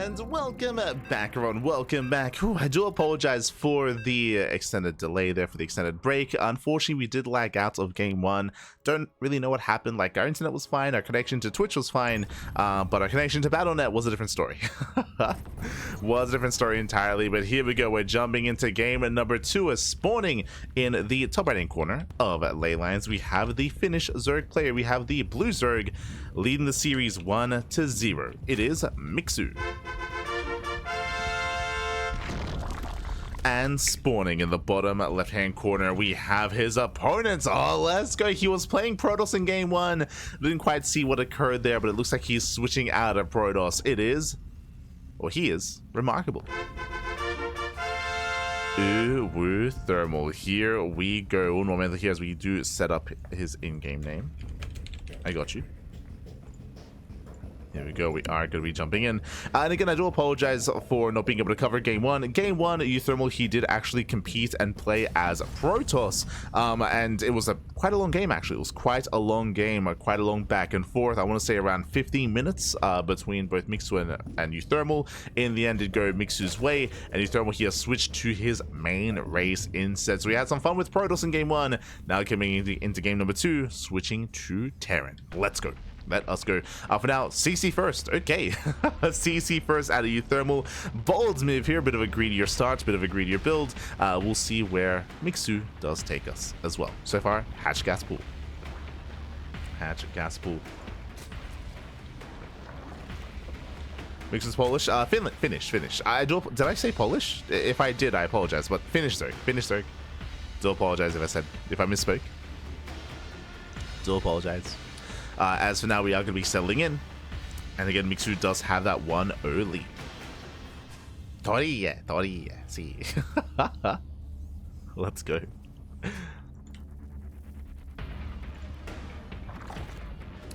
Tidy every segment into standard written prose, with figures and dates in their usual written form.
and welcome back, everyone. Welcome back. Ooh, I do apologize for the extended delay there, for the extended break. Unfortunately, we did lag out of game one. Don't really know what happened. Like, our internet was fine, our connection to Twitch was fine, but our connection to Battle.net was a different story. Was a different story entirely, but here we go. We're jumping into game number 2. Is spawning in the top right-hand corner of ley lines. We have the Finnish Zerg player. We have the blue Zerg leading the series 1-0. It is Mixu. And spawning in the bottom left-hand corner, we have his opponent. Oh, let's go. He was playing Protoss in game 1. Didn't quite see what occurred there, but it looks like he's switching out of Protoss. It is, or he is, remarkable. uThermal. Here we go. One moment here as we do set up his in-game name. I got you. Here we go. We are going to be jumping in. And again, I do apologize for not being able to cover game 1. Game 1, uThermal, he did actually compete and play as Protoss. And it was quite a long game, actually. It was quite a long game, quite a long back and forth. I want to say around 15 minutes between both Mixu and uThermal. In the end, it go Mixu's way, and uThermal here switched to his main race instead. So we had some fun with Protoss in game 1. Now coming into game number 2, switching to Terran. Let's go. Let us go. For now, CC first. Okay. CC first out of uThermal. Bold move here. Bit of a greedier start. Bit of a greedier build. We'll see where Mixu does take us as well. So far, hatch gas pool. Hatch gas pool. Mixu's Polish. Finnish. Did I say Polish? If I did, I apologize. But Finnish Zerg. Do apologize if I misspoke. Do apologize. As for now, we are going to be settling in. And again, Mixu does have that 1-0 lead. Tori, see. Let's go.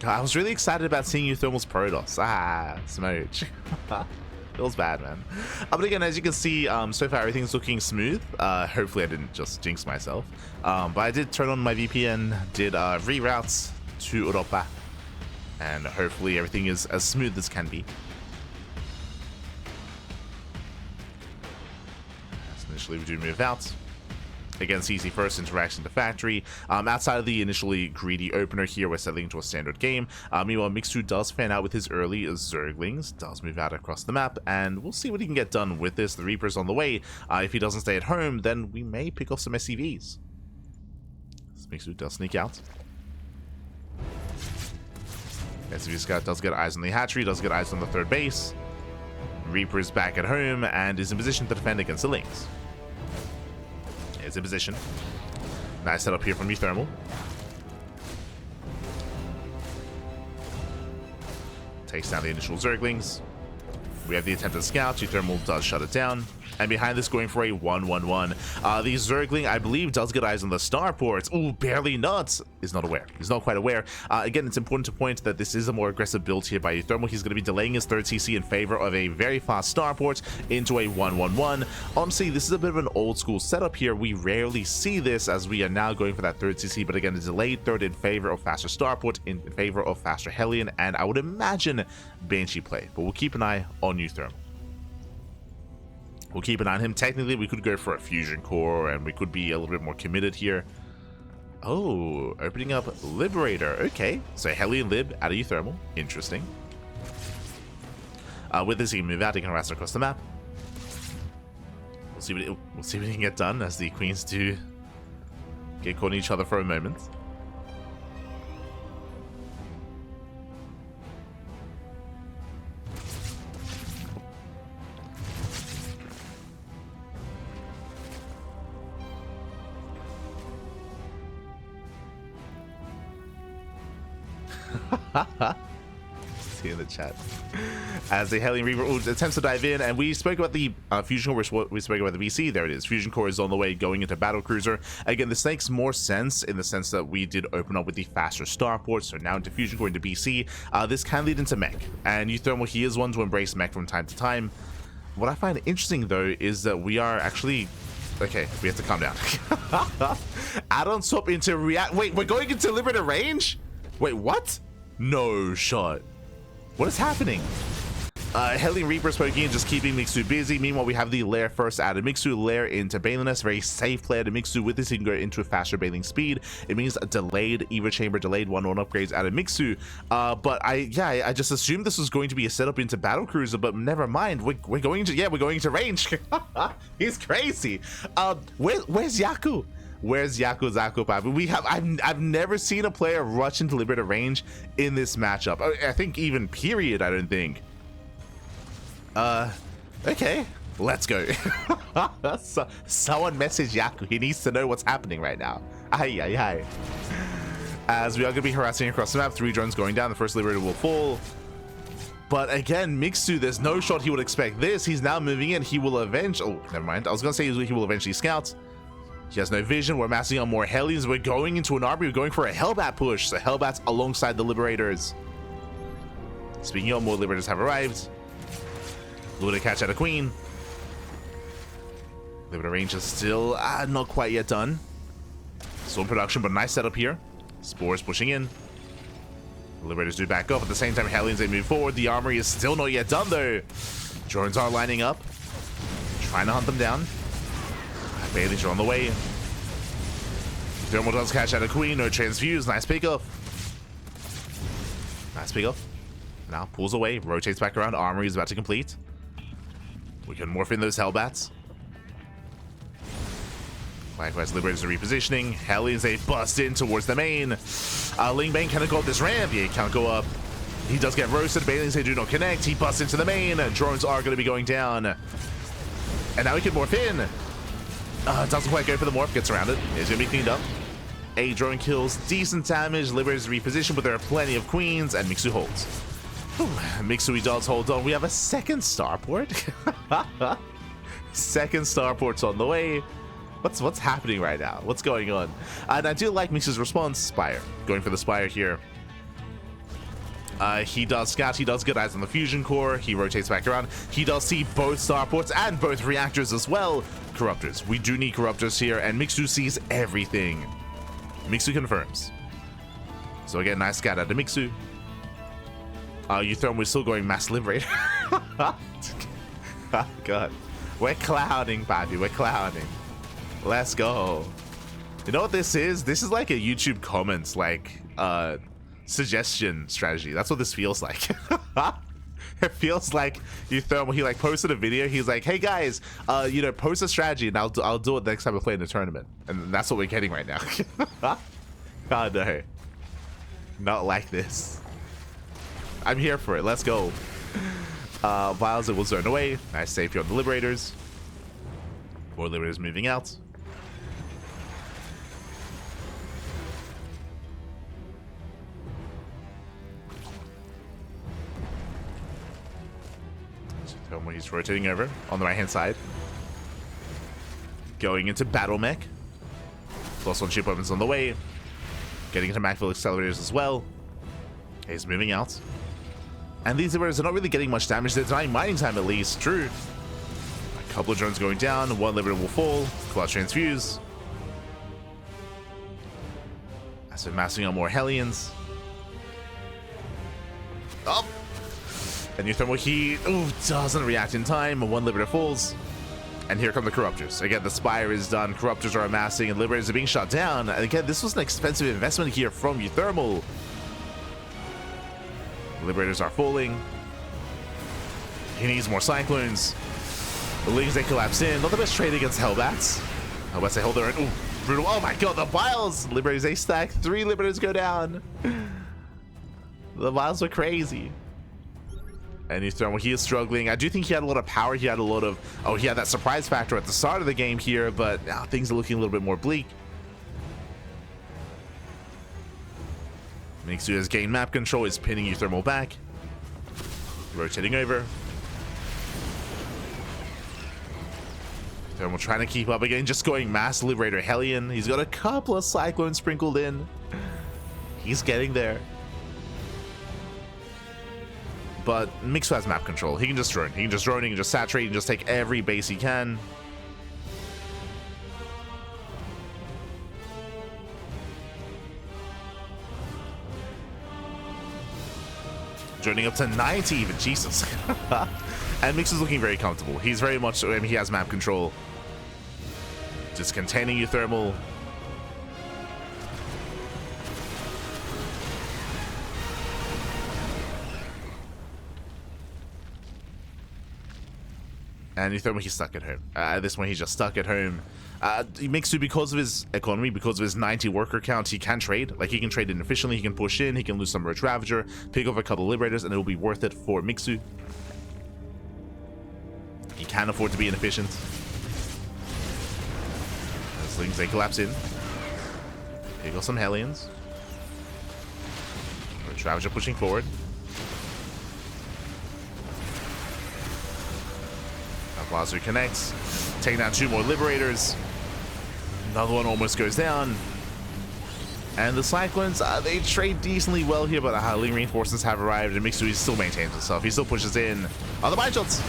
I was really excited about seeing uThermal's Protoss. Smooch. Feels bad, man. But again, as you can see, so far everything's looking smooth. Hopefully I didn't just jinx myself. But I did turn on my VPN, did reroutes to Europa, and hopefully everything is as smooth as can be. So initially we do move out. Again, CC first, interaction to factory. Outside of the initially greedy opener here, we're settling into a standard game. Meanwhile, Mixu does fan out with his early Zerglings, does move out across the map, and we'll see what he can get done with this. The Reaper's on the way. If he doesn't stay at home, then we may pick off some SCVs. So Mixu does sneak out. SCV Scout does get eyes on the hatchery, does get eyes on the third base. Reaper is back at home and is in position to defend against the Lynx. Is in position. Nice setup here from uThermal. Takes down the initial Zerglings. We have the attempted scout. uThermal does shut it down. And behind this, going for a 1-1-1. The Zergling, I believe, does get eyes on the starports. Ooh, barely not. Is not aware. He's not quite aware. Again, it's important to point that this is a more aggressive build here by uThermal. He's going to be delaying his third CC in favor of a very fast starport into a 1-1-1. Honestly, this is a bit of an old school setup here. We rarely see this as we are now going for that third CC, but again, a delayed third in favor of faster starport, in favor of faster Hellion, and I would imagine Banshee play. But we'll keep an eye on uThermal. We'll keep an eye on him. Technically, we could go for a fusion core, and we could be a little bit more committed here. Oh, opening up Liberator. Okay, so Hellion Lib out of uThermal. Interesting. With this, he can move out. He can harass across the map. We'll see what he can get done as the queens do get caught in each other for a moment. See in the chat as the Hellion Reaper attempts to dive in, and we spoke about the fusion core. We spoke about the VC. There it is. Fusion core is on the way, going into battle cruiser. Again, this makes more sense in the sense that we did open up with the faster starport, so now into fusion core, into BC. This can lead into mech, and uThermal, he is one to embrace mech from time to time. What I find interesting though is that we are actually Okay, we have to calm down. Add-on swap into react. Wait, we're going into Liberator range? Wait, what? No shot. What is happening? Hellion Reapers poking in, just keeping Mixu busy. Meanwhile, we have the Lair first out of Mixu, Lair into Baliness. Very safe play out of Mixu. With this, he can go into a faster bailing speed. It means a delayed Eva Chamber, delayed 1-1 upgrades out of Mixu. But I just assumed this was going to be a setup into Battle Cruiser, but never mind. We're going to range. He's crazy. Where's Yaku? Where's Yaku Zaku Papu? I've never seen a player rush into Liberator range in this matchup. I think even period, I don't think. Okay, let's go. Someone message Yaku. He needs to know what's happening right now. Aye. As we are going to be harassing across the map, 3 drones going down. The first Liberator will fall. But again, Mixu, there's no shot he would expect this. He's now moving in. He will avenge. Oh, never mind. I was going to say he will eventually scout. He has no vision. We're massing on more Hellions. We're going into an army. We're going for a Hellbat push. So Hellbats alongside the Liberators. Speaking of, more Liberators have arrived. Luna catch out a Queen. Liberator range is still not quite yet done. Still in production, but nice setup here. Spores pushing in. The Liberators do back up. At the same time, Hellions, they move forward. The armory is still not yet done, though. Drones are lining up. Trying to hunt them down. Bailey's are on the way. Thermal does catch out a Queen. No transfuse. Nice pickup. Nice pickup. Now pulls away. Rotates back around. Armory is about to complete. We can morph in those Hellbats. Likewise, Liberators are repositioning. Hellions, they bust in towards the main. Ling Bang cannot go up this ramp. He can't go up. He does get roasted. Bailings, they do not connect. He busts into the main. Drones are going to be going down. And now he can morph in. Doesn't quite go for the morph. Gets around it. It's going to be cleaned up. A drone kills. Decent damage. Liberators reposition, but there are plenty of Queens. And Mixu holds. Mixu does hold on. We have a second starport. Second starport's on the way. What's happening right now? What's going on? And I do like Mixu's response. Spire. Going for the Spire here. He does scout. He does get eyes on the fusion core. He rotates back around. He does see both starports and both reactors as well. Corruptors. We do need Corruptors here, and Mixu sees everything. Mixu confirms. So again, nice scout out of Mixu. uThermal, we're still going mass liberator. Oh, God. We're clowning, Papi. We're clowning. Let's go. You know what this is? This is like a YouTube comments, like, suggestion strategy. That's what this feels like. It feels like uThermal, he like posted a video. He's like, hey guys, you know, post a strategy and I'll do it next time I play in the tournament. And that's what we're getting right now. Oh no. Not like this. I'm here for it. Let's go. Vials, it will zone away. Nice safety on the Liberators. More Liberators moving out. He's rotating over on the right hand side. Going into battle mech. Plus 1 ship weapons on the way. Getting into Macville accelerators as well. He's moving out. And these Liberators are not really getting much damage. They're denying mining time at least. True. A couple of drones going down. 1 Liberator will fall. Clutch transfuse. So massing on more Hellions. Oh! And uThermal, he doesn't react in time. 1 Liberator falls. And here come the Corruptors. Again, the Spire is done. Corruptors are amassing and Liberators are being shot down. And again, this was an expensive investment here from uThermal. Liberators are falling. He needs more Cyclones. The Lings, they collapse in. Not the best trade against Hellbats. Hellbats, they hold their own. Ooh, brutal. Oh my God, the Vials. Liberators, they stack. 3 Liberators go down. The Vials are crazy. And uThermal, he is struggling. I do think he had a lot of power. He had a lot of... Oh, he had that surprise factor at the start of the game here, but now things are looking a little bit more bleak. Mixu has gained map control. Is pinning uThermal back. Rotating over. uThermal trying to keep up again. Just going mass Liberator Hellion. He's got a couple of Cyclones sprinkled in. He's getting there. But Mixu has map control. He can just drone. He can just drone. He can just saturate. He can just take every base he can. Joining up to 90 even, Jesus. And Mixu's looking very comfortable. He's very much, I mean, he has map control. Just containing uThermal. And uThermal, he's stuck at home. At this point, he's just stuck at home. Mixu, because of his economy, because of his 90 worker count, he can trade. Like, he can trade in efficiently, he can push in, he can lose some Roach Ravager, pick up a couple of Liberators, and it'll be worth it for Mixu. He can afford to be inefficient. As things, they collapse in. Here go some Hellions. Roach Ravager pushing forward. Wazoo connects, taking down 2 more Liberators. Another one almost goes down. And the Cyclones, they trade decently well here, but lingering reinforcements have arrived, and Mixu still maintains himself. He still pushes in. Oh, the mine shots!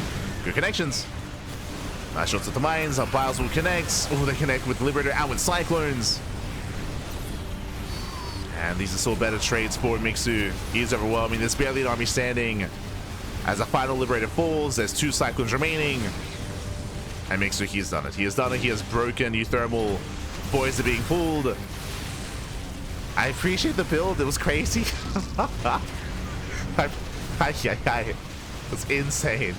Good connections. Nice shots at the mines. Biles will connect. Oh, they connect with Liberator and with Cyclones. And these are still better trades for Mixu. He is overwhelming. There's barely an army standing. As a final Liberator falls, there's 2 Cyclones remaining. And Mixu, he's done it. He has done it. He has broken uThermal. Boys are being pulled. I appreciate the build. It was crazy. It's insane.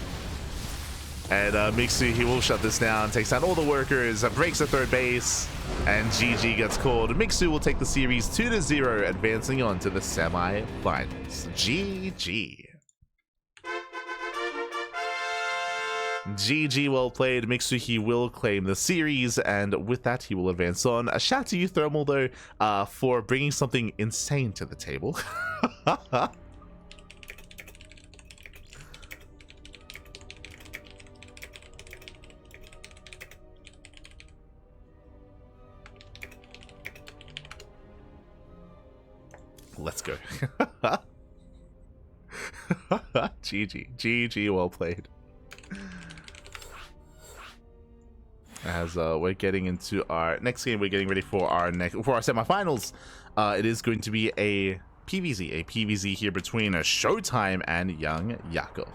And Mixu, he will shut this down. Takes down all the workers. Breaks the 3rd base. And GG gets called. Mixu will take the series 2-0, advancing on to the semi-finals. GG. GG, well played. Mixu, he will claim the series, and with that, he will advance on. A shout to uThermal, though, for bringing something insane to the table. Let's go. GG. GG, well played. As we're getting into our next game, we're getting ready for our semifinals. It is going to be a PvZ here between Showtime and Young Yakov.